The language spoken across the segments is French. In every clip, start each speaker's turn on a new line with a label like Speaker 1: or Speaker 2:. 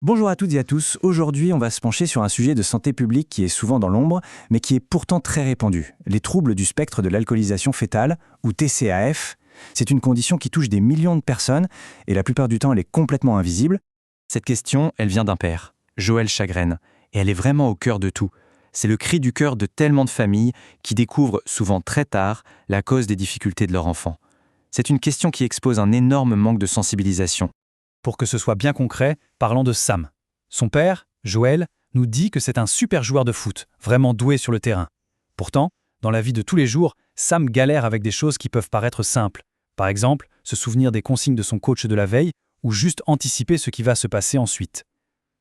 Speaker 1: Bonjour à toutes et à tous. Aujourd'hui, on va se pencher sur un sujet de santé publique qui est souvent dans l'ombre, mais qui est pourtant très répandu. Les troubles du spectre de l'alcoolisation fœtale, ou TCAF. C'est une condition qui touche des millions de personnes, et la plupart du temps, elle est complètement invisible. Cette question, elle vient d'un père, Joël Chagrenne, et elle est vraiment au cœur de tout. C'est le cri du cœur de tellement de familles qui découvrent, souvent très tard, la cause des difficultés de leur enfant. C'est une question qui expose un énorme manque de sensibilisation.
Speaker 2: Pour que ce soit bien concret, parlons de Sam. Son père, Joël, nous dit que c'est un super joueur de foot, vraiment doué sur le terrain. Pourtant, dans la vie de tous les jours, Sam galère avec des choses qui peuvent paraître simples. Par exemple, se souvenir des consignes de son coach de la veille ou juste anticiper ce qui va se passer ensuite.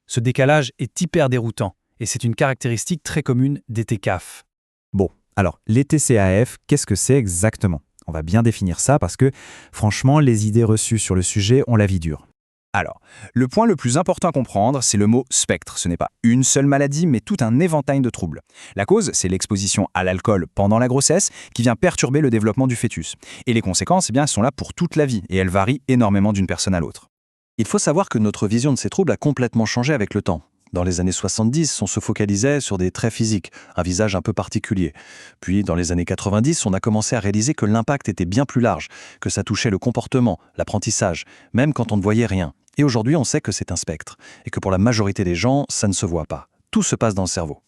Speaker 2: Ce décalage est hyper déroutant et c'est une caractéristique très commune des TCAF.
Speaker 3: Bon, alors les TCAF, qu'est-ce que c'est exactement? On va bien définir ça parce que, franchement, les idées reçues sur le sujet ont la vie dure.
Speaker 4: Alors, le point le plus important à comprendre, c'est le mot spectre. Ce n'est pas une seule maladie, mais tout un éventail de troubles. La cause, c'est l'exposition à l'alcool pendant la grossesse qui vient perturber le développement du fœtus. Et les conséquences, elles sont là pour toute la vie et elles varient énormément d'une personne à l'autre. Il faut savoir que notre vision de ces troubles a complètement changé avec le temps. Dans les années 70, on se focalisait sur des traits physiques, un visage un peu particulier. Puis, dans les années 90, on a commencé à réaliser que l'impact était bien plus large, que ça touchait le comportement, l'apprentissage, même quand on ne voyait rien. Et aujourd'hui, on sait que c'est un spectre, et que pour la majorité des gens, ça ne se voit pas. Tout se passe dans le cerveau.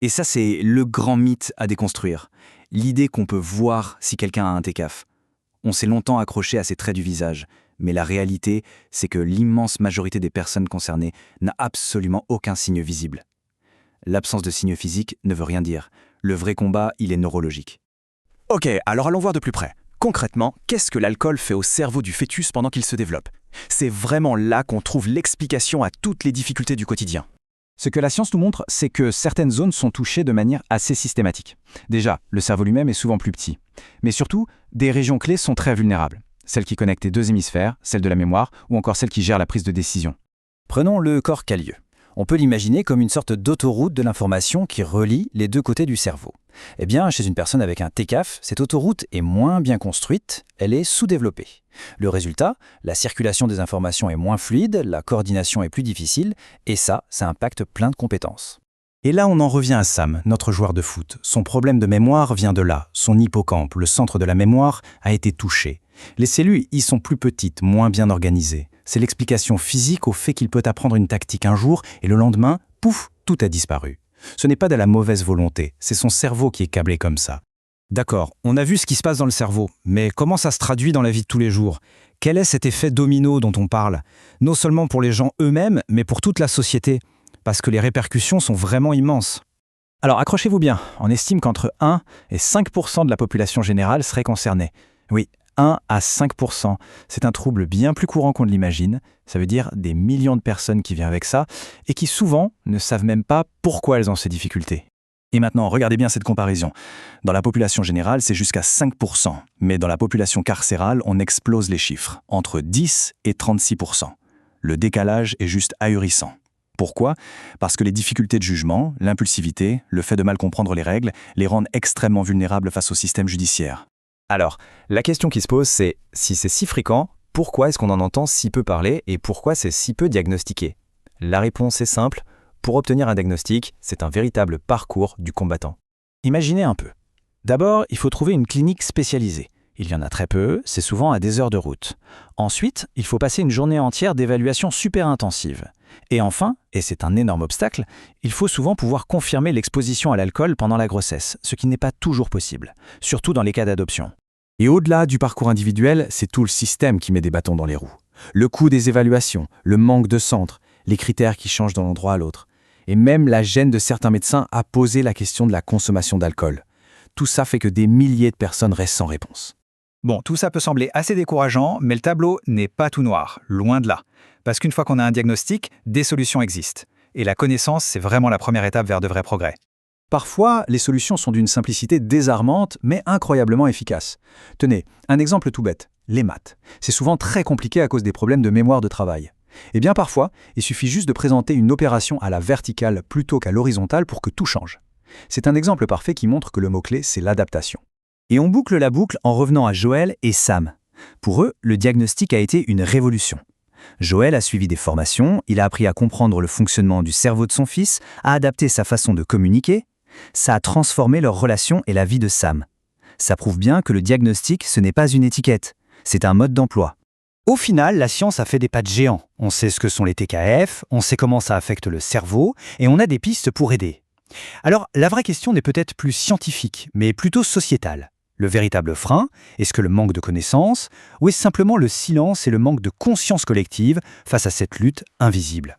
Speaker 1: Et ça, c'est le grand mythe à déconstruire. L'idée qu'on peut voir si quelqu'un a un TCAF. On s'est longtemps accroché à ces traits du visage, mais la réalité, c'est que l'immense majorité des personnes concernées n'a absolument aucun signe visible. L'absence de signe physique ne veut rien dire. Le vrai combat, il est neurologique.
Speaker 4: Ok, alors allons voir de plus près. Concrètement, qu'est-ce que l'alcool fait au cerveau du fœtus pendant qu'il se développe? C'est vraiment là qu'on trouve l'explication à toutes les difficultés du quotidien.
Speaker 3: Ce que la science nous montre, c'est que certaines zones sont touchées de manière assez systématique. Déjà, le cerveau lui-même est souvent plus petit. Mais surtout, des régions clés sont très vulnérables. Celles qui connectent les deux hémisphères, celle de la mémoire, ou encore celle qui gère la prise de décision.
Speaker 1: Prenons le corps calleux. On peut l'imaginer comme une sorte d'autoroute de l'information qui relie les deux côtés du cerveau. Eh bien, chez une personne avec un TCAF, cette autoroute est moins bien construite, elle est sous-développée. Le résultat, la circulation des informations est moins fluide, la coordination est plus difficile, et ça impacte plein de compétences.
Speaker 3: Et là, on en revient à Sam, notre joueur de foot. Son problème de mémoire vient de là. Son hippocampe, le centre de la mémoire, a été touché. Les cellules y sont plus petites, moins bien organisées. C'est l'explication physique au fait qu'il peut apprendre une tactique un jour et le lendemain, pouf, tout a disparu. Ce n'est pas de la mauvaise volonté, c'est son cerveau qui est câblé comme ça.
Speaker 2: D'accord, on a vu ce qui se passe dans le cerveau, mais comment ça se traduit dans la vie de tous les jours? Quel est cet effet domino dont on parle? Non seulement pour les gens eux-mêmes, mais pour toute la société, parce que les répercussions sont vraiment immenses.
Speaker 3: Alors accrochez-vous bien, on estime qu'entre 1 et 5% de la population générale serait concernée. Oui, 1 à 5%. C'est un trouble bien plus courant qu'on ne l'imagine. Ça veut dire des millions de personnes qui vivent avec ça et qui souvent ne savent même pas pourquoi elles ont ces difficultés.
Speaker 4: Et maintenant, regardez bien cette comparaison. Dans la population générale, c'est jusqu'à 5%. Mais dans la population carcérale, on explose les chiffres, entre 10 et 36%. Le décalage est juste ahurissant. Pourquoi? Parce que les difficultés de jugement, l'impulsivité, le fait de mal comprendre les règles, les rendent extrêmement vulnérables face au système judiciaire.
Speaker 3: Alors, la question qui se pose, c'est si c'est si fréquent, pourquoi est-ce qu'on en entend si peu parler et pourquoi c'est si peu diagnostiqué? La réponse est simple. Pour obtenir un diagnostic, c'est un véritable parcours du combattant. Imaginez un peu. D'abord, il faut trouver une clinique spécialisée. Il y en a très peu, c'est souvent à des heures de route. Ensuite, il faut passer une journée entière d'évaluation super intensive. Et enfin, et c'est un énorme obstacle, il faut souvent pouvoir confirmer l'exposition à l'alcool pendant la grossesse, ce qui n'est pas toujours possible, surtout dans les cas d'adoption. Et au-delà du parcours individuel, c'est tout le système qui met des bâtons dans les roues. Le coût des évaluations, le manque de centres, les critères qui changent d'un endroit à l'autre. Et même la gêne de certains médecins à poser la question de la consommation d'alcool. Tout ça fait que des milliers de personnes restent sans réponse.
Speaker 2: Bon, tout ça peut sembler assez décourageant, mais le tableau n'est pas tout noir, loin de là. Parce qu'une fois qu'on a un diagnostic, des solutions existent. Et la connaissance, c'est vraiment la première étape vers de vrais progrès.
Speaker 3: Parfois, les solutions sont d'une simplicité désarmante, mais incroyablement efficace. Tenez, un exemple tout bête, les maths. C'est souvent très compliqué à cause des problèmes de mémoire de travail. Eh bien parfois, il suffit juste de présenter une opération à la verticale plutôt qu'à l'horizontale pour que tout change. C'est un exemple parfait qui montre que le mot-clé, c'est l'adaptation.
Speaker 1: Et on boucle la boucle en revenant à Joël et Sam. Pour eux, le diagnostic a été une révolution. Joël a suivi des formations, il a appris à comprendre le fonctionnement du cerveau de son fils, à adapter sa façon de communiquer. Ça a transformé leur relation et la vie de Sam. Ça prouve bien que le diagnostic, ce n'est pas une étiquette, c'est un mode d'emploi.
Speaker 2: Au final, la science a fait des pas de géant. On sait ce que sont les TKF, on sait comment ça affecte le cerveau, et on a des pistes pour aider. Alors, la vraie question n'est peut-être plus scientifique, mais plutôt sociétale. Le véritable frein, est-ce que le manque de connaissances, ou est-ce simplement le silence et le manque de conscience collective face à cette lutte invisible ?